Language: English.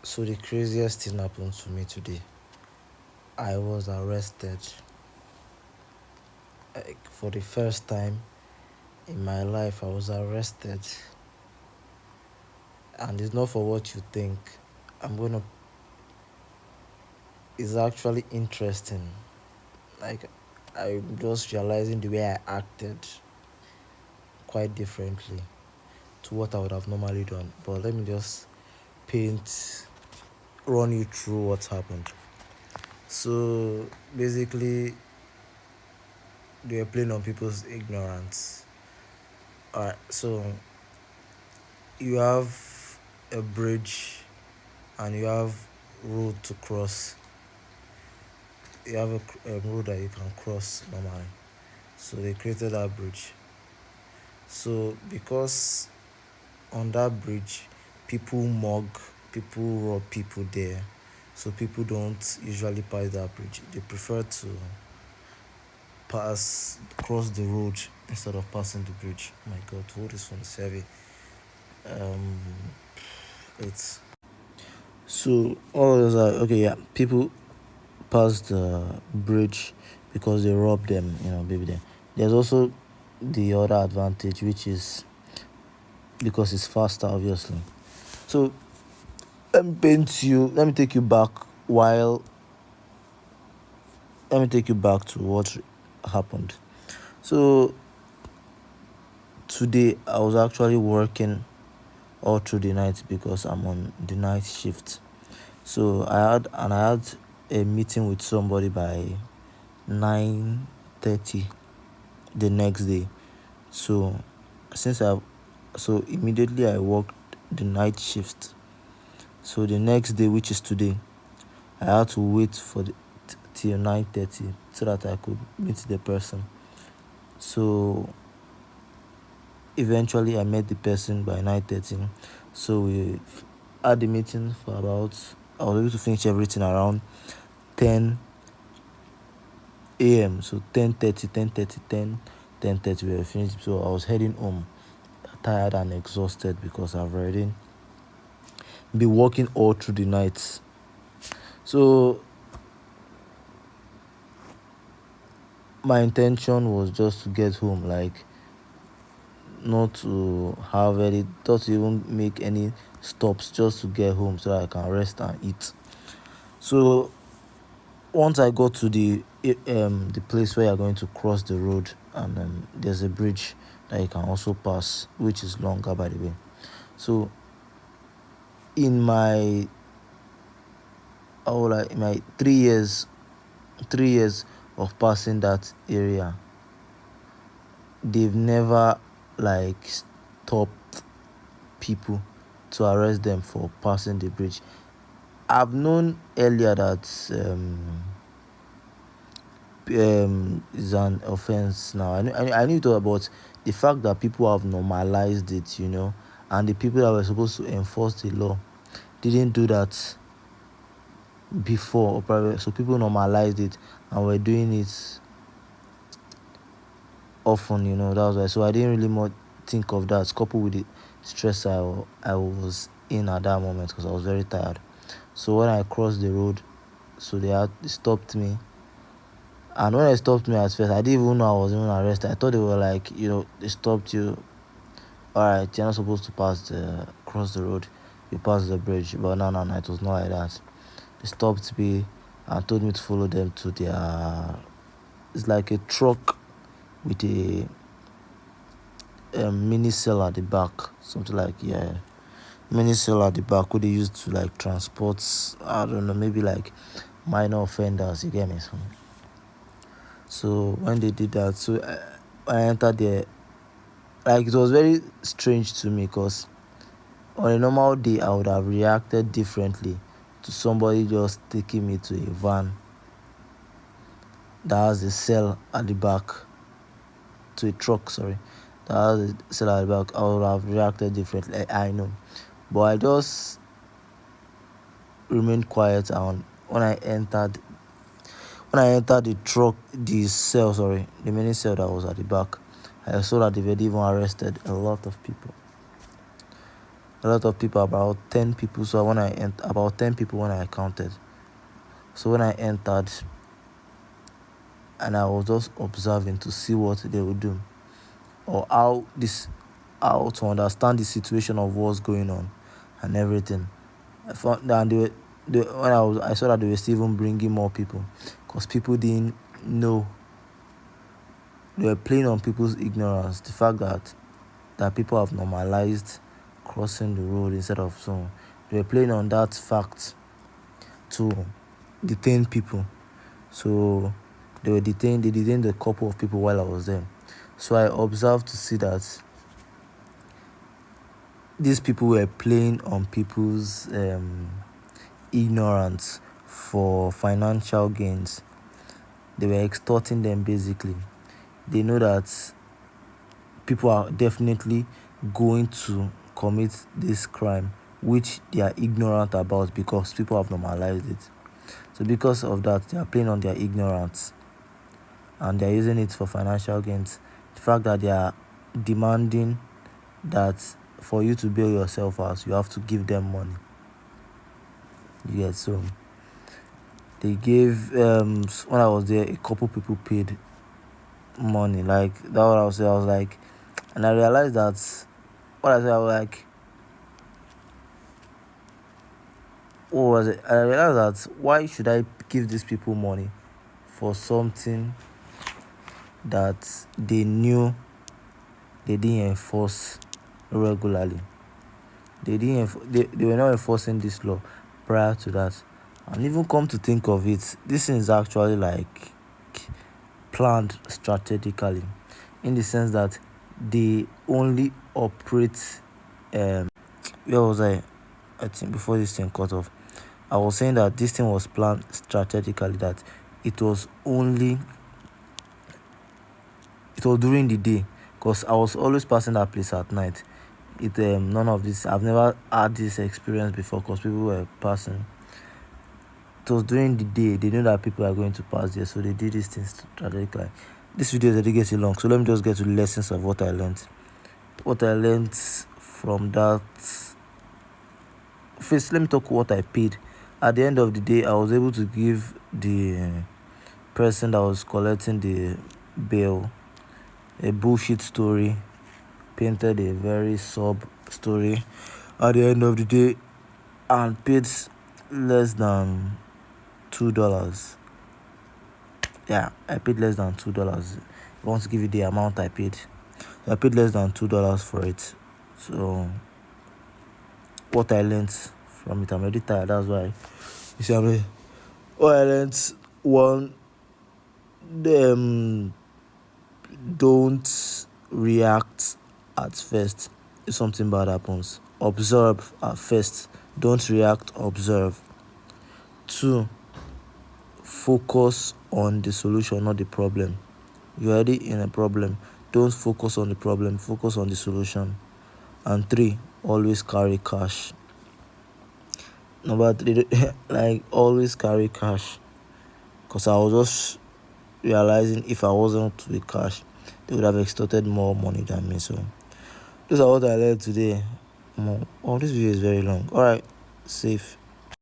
So the craziest thing happened to me today. I was arrested, like, for the first time in my life. I was arrested, and it's not for what you think. I'm gonna. It's actually interesting. Like, I'm just realizing the way I acted quite differently to what I would have normally done. But let me just paint, run you through what happened. So basically, they were playing on people's ignorance. Alright, so you have a bridge and you have road to cross. You have a road that you can cross normally. So they created that bridge. So because on that bridge, people mug, people rob people there. So people don't usually pass that bridge. They prefer to cross the road instead of passing the bridge. Oh my God, hold this phone is heavy. Um, it's so all those are okay. Yeah, people pass the bridge because they rob them. Baby. There. There's also the other advantage, which is because it's faster, obviously. So let me take you back while let me take you back to what happened. So today I was actually working all through the night because I'm on the night shift. So I had a meeting with somebody by 9:30 the next day. So since I so immediately I worked the night shift. So the next day, which is today, I had to wait for till 9:30 so that I could meet the person. So eventually I met the person by 9:30. So we had the meeting for about, I was able to finish everything around 10 a.m. So 10:30, 10:30, 10:30 we were finished. So I was heading home, tired and exhausted because I've already been working all through the night. So my intention was just to get home, like not to have any, not to even make any stops, just to get home so that I can rest and eat. So once I got to the place where you're going to cross the road, and there's a bridge that you can also pass, which is longer, by the way. So in my in my 3 years of passing that area, they've never like stopped people to arrest them for passing the bridge. I've known earlier that is an offense now. I knew it all, but the fact that people have normalized it, and the people that were supposed to enforce the law didn't do that before, or probably, so people normalized it and were doing it often, that was why. So I didn't really more think of that, coupled with the stress I was in at that moment because I was very tired. So when I crossed the road, so they stopped me. And when they stopped me at first, I didn't even know I was even arrested. I thought they were like, they stopped you. All right, you're not supposed to cross the road. You pass the bridge. But no, no, no, it was not like that. They stopped me and told me to follow them to it's like a truck with a mini cell at the back. Something like, yeah, mini cell at the back where they used to like transport, I don't know, maybe like minor offenders, you get me? So when they did that, so I entered there. Like, it was very strange to me because on a normal day I would have reacted differently to somebody just taking me to a van that has a cell at the back, to a truck, sorry, that has a cell at the back. I would have reacted differently. I know, but I just remained quiet. And when I entered the truck, the mini cell that was at the back, I saw that they've even arrested a lot of people. a lot of people, about 10 people. So when about 10 people when I counted. So when I entered, and I was just observing to see what they would do, or how to understand the situation of what's going on and everything. I found that I saw that they were still even bringing more people, because people didn't know. They were playing on people's ignorance, the fact that people have normalized crossing the road instead of so. They were playing on that fact to detain people. So they detained a couple of people while I was there. So I observed to see that these people were playing on people's ignorance for financial gains. They were extorting them basically. They know that people are definitely going to commit this crime, which they are ignorant about because people have normalized it. So because of that, they are playing on their ignorance and they are using it for financial gains. The fact that they are demanding that for you to bail yourself out, you have to give them money. Yeah, so they gave when I was there, a couple people paid money. Like that what I was saying. I was like, and I realized that what I said, I was like, what was it? I realized that why should I give these people money for something that they knew they didn't enforce regularly? They were not enforcing this law prior to that. And even come to think of it, this is actually like planned strategically, in the sense that they only operate where was I think before this thing cut off, I was saying that this thing was planned strategically, that it was only it was during the day, because I was always passing that place at night. None of this, I've never had this experience before, because people were passing. It was during the day. They know that people are going to pass there, so they did these things strategically. This video is already getting long, so let me just get to the lessons of what I learned. What I learned from that. First, let me talk what I paid. At the end of the day, I was able to give the person that was collecting the bail a bullshit story, painted a very sub story at the end of the day, and paid less than $2. Yeah, I paid less than $2. I want to give you the amount I paid. I paid less than $2 for it. So what I learned from it, I'm already tired. That's why you see, what I learned, one, don't react at first if something bad happens. Observe at first. Don't react, observe. 2, focus on the solution, not the problem. You're already in a problem. Don't focus on the problem, focus on the solution. And 3, always carry cash. Number 3, like always carry cash. Because I was just realizing if I wasn't with cash, they would have extorted more money than me. So those are what I learned today. Oh, this video is very long. Alright, safe.